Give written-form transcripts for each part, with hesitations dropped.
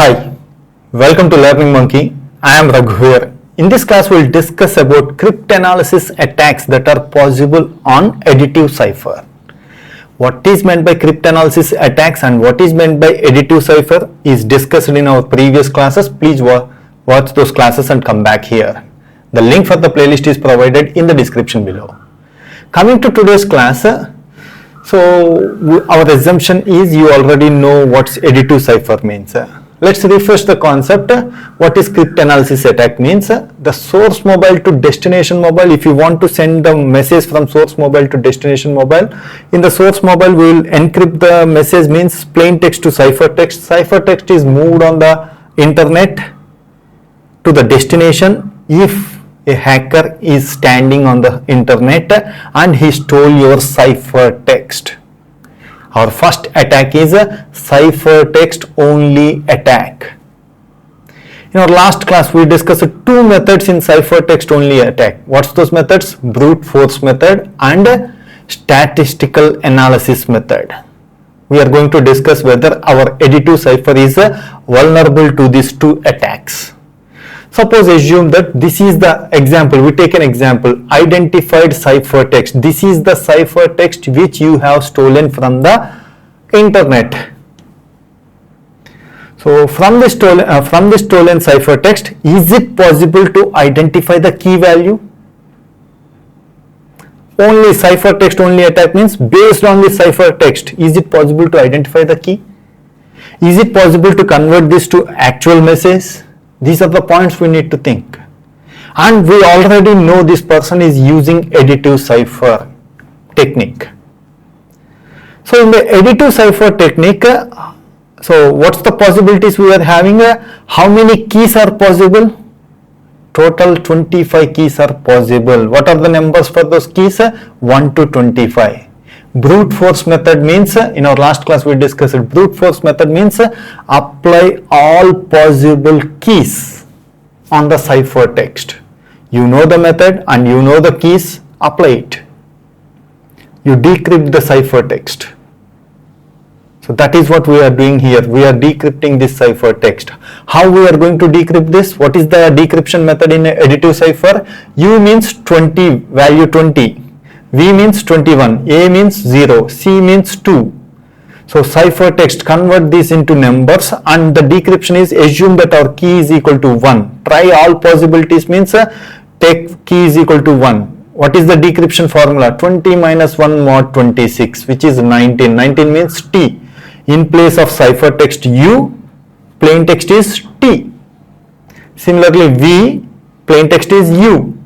Hi, welcome to Learning Monkey. I am Raghu here. In this class, we will discuss about cryptanalysis attacks that are possible on Additive Cipher. What is meant by cryptanalysis attacks and what is meant by Additive Cipher is discussed in our previous classes. Please watch those classes and come back here. The link for the playlist is provided in the description below. Coming to today's class, our assumption is you already know what Additive Cipher means. Let's refresh the concept. What is cryptanalysis attack means? The source mobile to destination mobile. If you want to send the message from source mobile to destination mobile, in the source mobile we will encrypt the message, means plain text to ciphertext. Ciphertext is moved on the internet to the destination if a hacker is standing on the internet and he stole your ciphertext. Our first attack is a ciphertext only attack. In our last class, we discussed two methods in ciphertext only attack. What's those methods? Brute force method and statistical analysis method. We are going to discuss whether our Additive Cipher is vulnerable to these two attacks. Suppose assume that this is the example. We take an example, identified ciphertext. This is the ciphertext which you have stolen from the internet. So from the stolen ciphertext, is it possible to identify the key value? Only ciphertext only attack means based on the ciphertext, is it possible to identify the key? Is it possible to convert this to actual message? These are the points we need to think. And we already know this person is using Additive Cipher technique. So in the Additive Cipher technique, so what's the possibilities we are having? How many keys are possible? Total 25 keys are possible. What are the numbers for those keys? 1 to 25. Brute force method means, in our last class we discussed it, brute force method means apply all possible keys on the ciphertext. You know the method and you know the keys, apply it. You decrypt the ciphertext. So that is what we are doing here. We are decrypting this ciphertext. How we are going to decrypt this? What is the decryption method in Additive Cipher? U means 20, value 20. V means 21, A means 0, C means 2. So ciphertext, convert this into numbers and the decryption is assume that our key is equal to 1. Try all possibilities means take key is equal to 1. What is the decryption formula? 20 minus 1 mod 26, which is 19. 19 means T. In place of ciphertext U, plain text is T. Similarly V, plain text is U.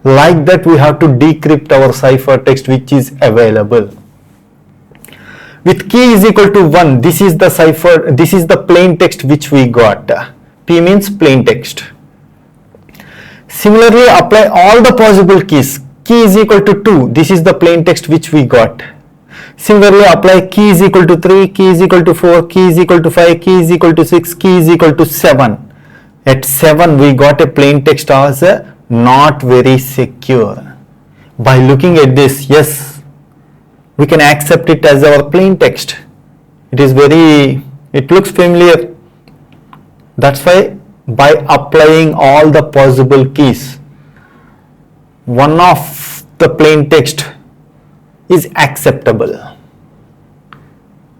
Like that we have to decrypt our ciphertext which is available. With key is equal to 1, this is the plain text which we got. P means plain text. Similarly, apply all the possible keys. Key is equal to 2, this is the plain text which we got. Similarly, apply key is equal to 3, key is equal to 4, key is equal to 5, key is equal to 6, key is equal to 7. At 7 we got a plain text as not very secure. By looking at this, yes, we can accept it as our plain text. It looks familiar. That's why by applying all the possible keys, one of the plain text is acceptable.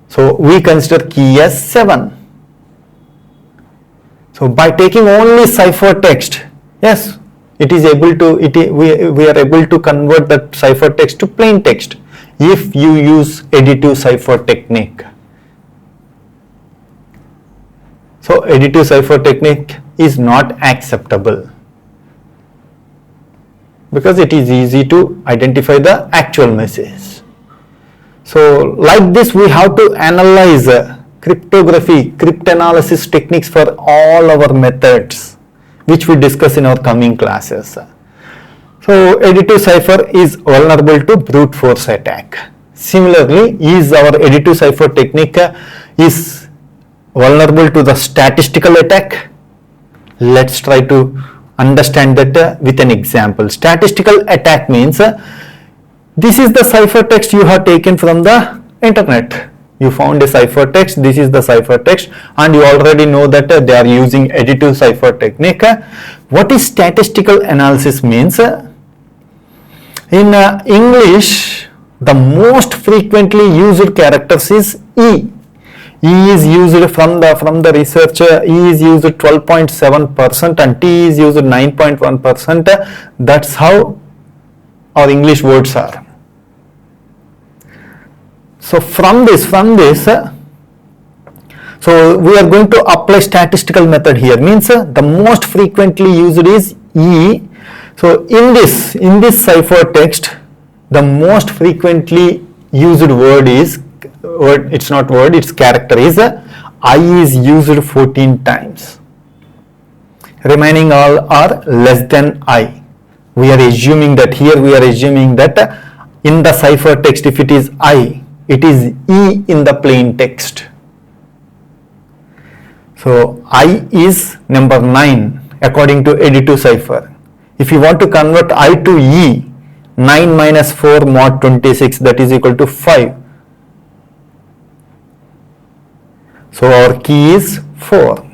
So we consider key as 7. So by taking only ciphertext, yes, it is able to, we are able to convert that ciphertext to plain text if you use Additive Cipher technique. So Additive Cipher technique is not acceptable because it is easy to identify the actual message. So like this we have to analyze cryptography, cryptanalysis techniques for all our methods, which we discuss in our coming classes. So Additive Cipher is vulnerable to brute force attack. Similarly, is our Additive Cipher technique is vulnerable to the statistical attack? Let's try to understand that with an example. Statistical attack means this is the ciphertext you have taken from the internet. You found a ciphertext, this is the ciphertext, and you already know that they are using additive cipher technique. What is statistical analysis means? In English, the most frequently used characters is E. E is used from the research, E is used 12.7% and T is used 9.1%. That's how our English words are. So from this, so we are going to apply statistical method here, means the most frequently used is E. So in this ciphertext, the most frequently used word is, it's not word, it's character is I is used 14 times. Remaining all are less than I. We are assuming that here, we are assuming that in the ciphertext, if it is I, it is E in the plain text. So I is number 9 according to additive cipher. If you want to convert I to E, 9 minus 4 mod 26, that is equal to 5. So our key is 4.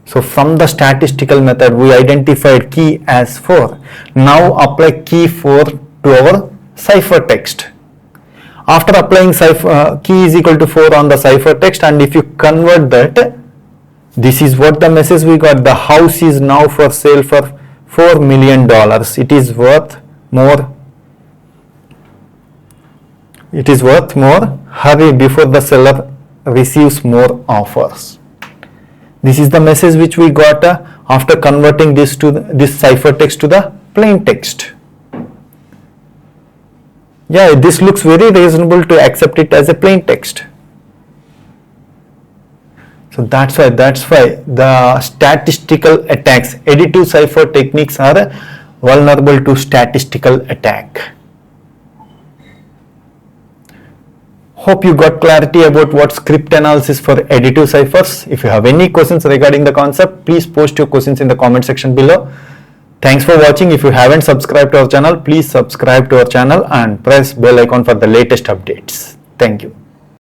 So from the statistical method, we identified key as 4. Now apply key 4 to our ciphertext. After applying key is equal to 4 on the ciphertext, and if you convert that, this is what the message we got. The house is now for sale for $4 million. It is worth more. It is worth more. Hurry before the seller receives more offers. This is the message which we got after converting this to this ciphertext to the plain text. Yeah, this looks very reasonable to accept it as a plain text. So that's why the statistical attacks, additive cipher techniques are vulnerable to statistical attack. Hope you got clarity about what's cryptanalysis for additive ciphers. If you have any questions regarding the concept, please post your questions in the comment section below. Thanks for watching. If you haven't subscribed to our channel, please subscribe to our channel and press bell icon for the latest updates. Thank you.